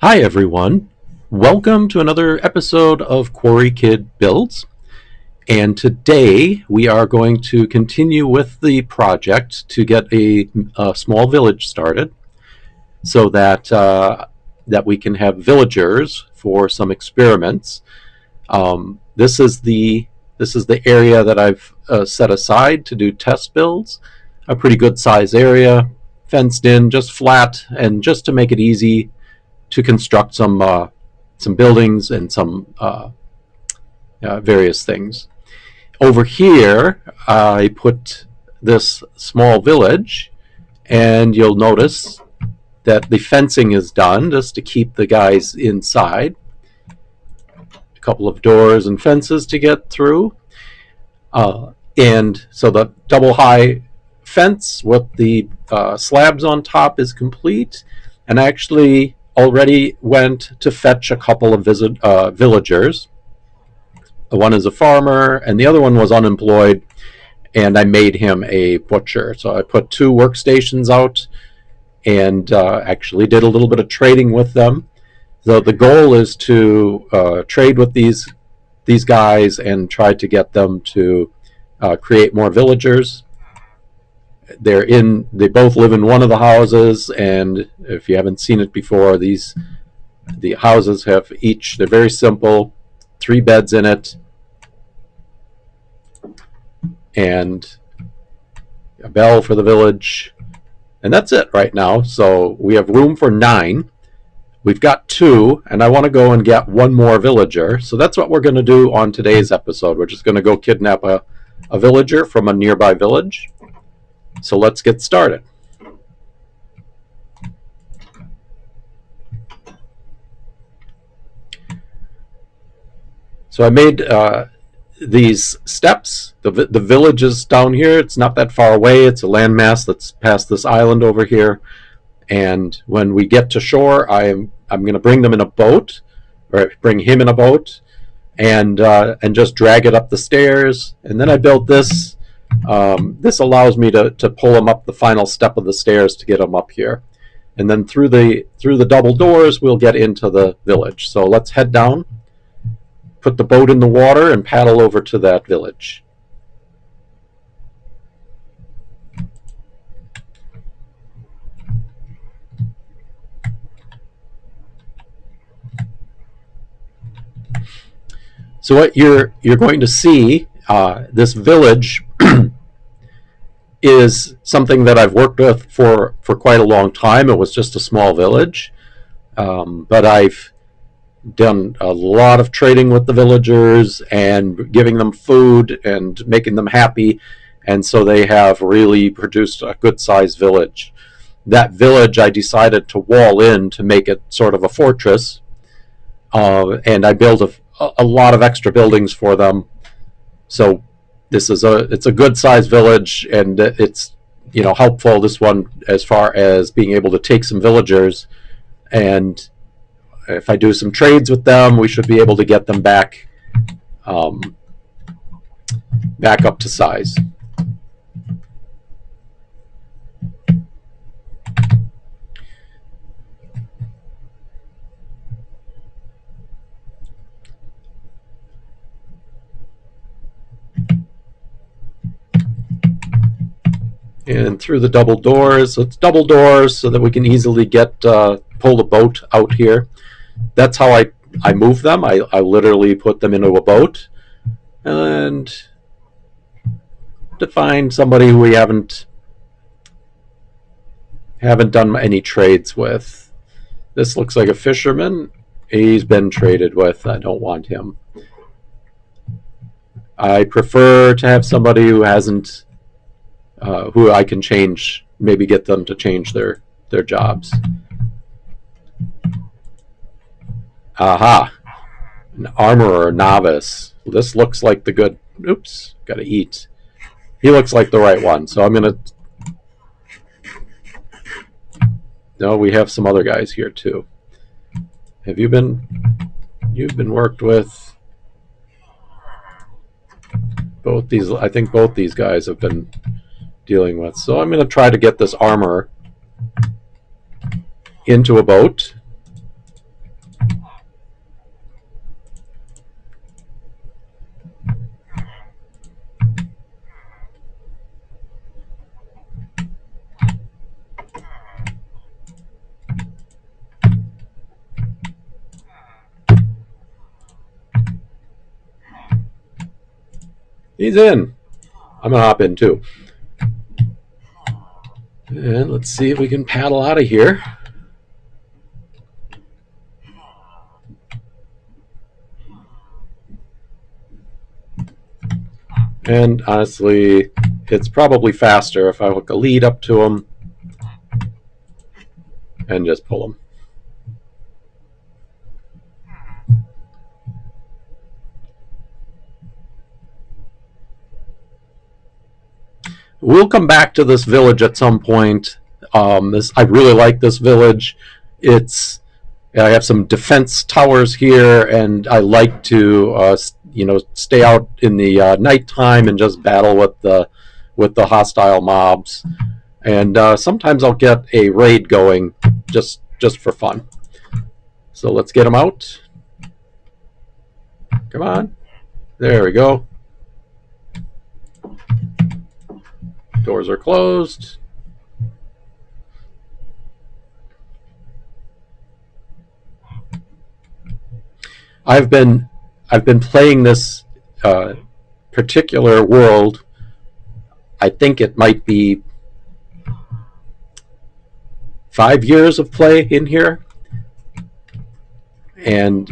Hi everyone, welcome to another episode of Quarry Kid Builds, and today we are going to continue with the project to get a small village started so that we can have villagers for some experiments. This is the area that I've set aside to do test builds, a pretty good size area, fenced in, just flat, and just to make it easy to construct some buildings and some various things. Over here, I put this small village, and you'll notice that the fencing is done just to keep the guys inside. A couple of doors and fences to get through. And so the double high fence with the slabs on top is complete. And actually already went to fetch a couple of villagers. One is a farmer, and the other one was unemployed, and I made him a butcher. So I put 2 workstations out and actually did a little bit of trading with them. So the goal is to trade with these guys and try to get them to create more villagers. They both live in one of the houses, and if you haven't seen it before, the houses have they're very simple, 3 beds in it, and a bell for the village, and that's it right now. So we have room for 9. We've got 2, and I want to go and get 1 more villager. So that's what we're going to do on today's episode. We're just going to go kidnap a villager from a nearby village. So let's get started. So I made these steps. The village is down here. It's not that far away. It's a landmass that's past this island over here. And when we get to shore, I'm going to bring them in a boat, or bring him in a boat, and just drag it up the stairs. And then I built this. This allows me to pull them up the final step of the stairs to get them up here, and then through the double doors we'll get into the village. So let's head down, put the boat in the water, and paddle over to that village. So what you're going to see, this village is something that I've worked with for quite a long time. It was just a small village, but I've done a lot of trading with the villagers and giving them food and making them happy, and so they have really produced a good-sized village. That village I decided to wall in to make it sort of a fortress, and I built a lot of extra buildings for them. So it's a good sized village, and it's helpful, this one, as far as being able to take some villagers, and if I do some trades with them, we should be able to get them back up to size. And through the double doors. So it's double doors so that we can easily pull the boat out here. That's how I move them. I literally put them into a boat, and to find somebody who we haven't done any trades with. This looks like a fisherman. He's been traded with. I don't want him. I prefer to have somebody who hasn't who I can change, maybe get them to change their jobs. Aha! An armorer novice. This looks like the good... Oops, gotta eat. He looks like the right one, so I'm gonna... No, we have some other guys here too. Have you been... You've been worked with... Both these... I think both these guys have been dealing with. So I'm going to try to get this armor into a boat. He's in. I'm going to hop in too. And let's see if we can paddle out of here. And honestly, it's probably faster if I hook a lead up to him and just pull him. We'll come back to this village at some point. I really like this village. I have some defense towers here, and I like to stay out in the nighttime and just battle with the hostile mobs. And sometimes I'll get a raid going just for fun. So let's get them out. Come on. There we go. Doors are closed. I've been playing this particular world. I think it might be 5 years of play in here. And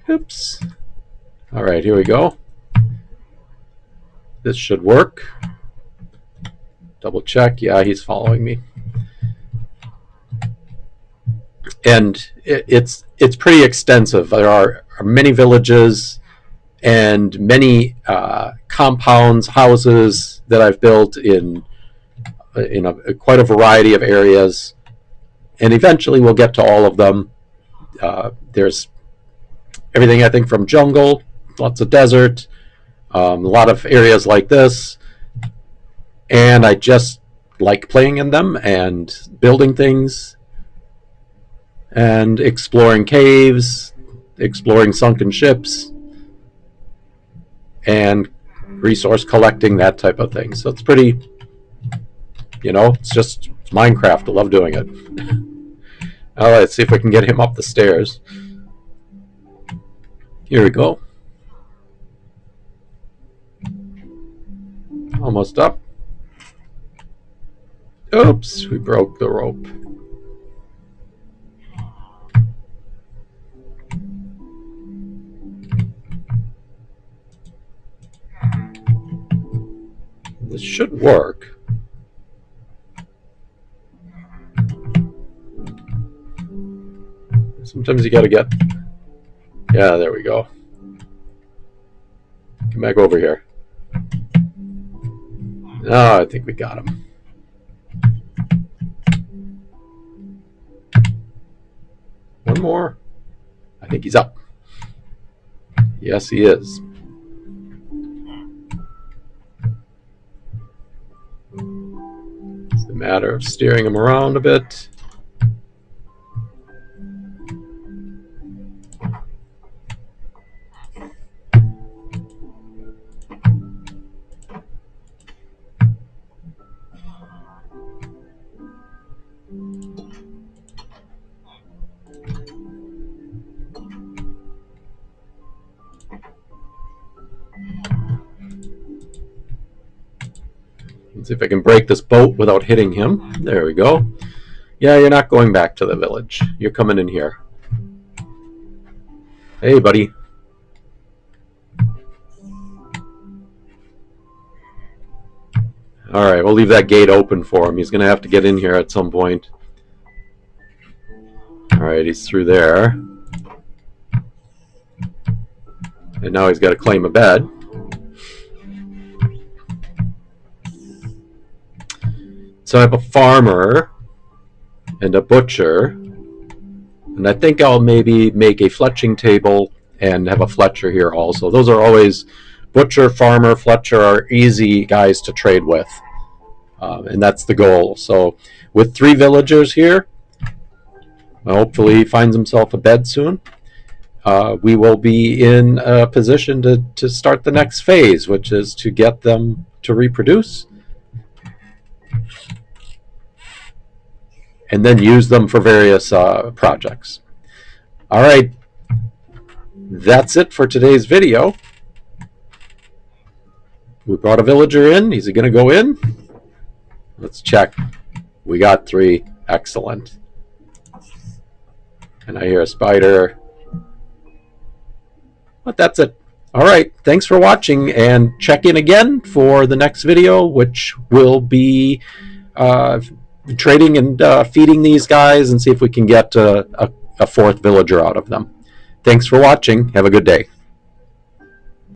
oops. All right, here we go. This should work. Double check. Yeah, he's following me. And it's pretty extensive. There are many villages and many compounds, houses that I've built in quite a variety of areas. And eventually we'll get to all of them. There's everything, I think, from jungle, lots of desert, a lot of areas like this. And I just like playing in them and building things and exploring caves, exploring sunken ships, and resource collecting, that type of thing. So it's pretty, it's just Minecraft. I love doing it. All right, let's see if we can get him up the stairs. Here we go. Almost up. Oops, we broke the rope. This should work. Sometimes you gotta get... Yeah, there we go. Come back over here. Oh, I think we got him. One more. I think he's up. Yes, he is. It's a matter of steering him around a bit. Let's see if I can break this boat without hitting him. There we go. Yeah, you're not going back to the village. You're coming in here. Hey, buddy. All right, we'll leave that gate open for him. He's going to have to get in here at some point. All right, he's through there. And now he's got to claim a bed. So I have a farmer and a butcher, and I think I'll maybe make a fletching table and have a fletcher here also. Those are always, butcher, farmer, fletcher are easy guys to trade with, and that's the goal. So with 3 villagers here, hopefully he finds himself a bed soon. We will be in a position to start the next phase, which is to get them to reproduce and then use them for various projects. All right, that's it for today's video. We brought a villager in. Is he going to go in? Let's check. We got 3. Excellent. And I hear a spider. But that's it. All right. Thanks for watching, and check in again for the next video, which will be trading and feeding these guys and see if we can get a 4th villager out of them. Thanks for watching. Have a good day.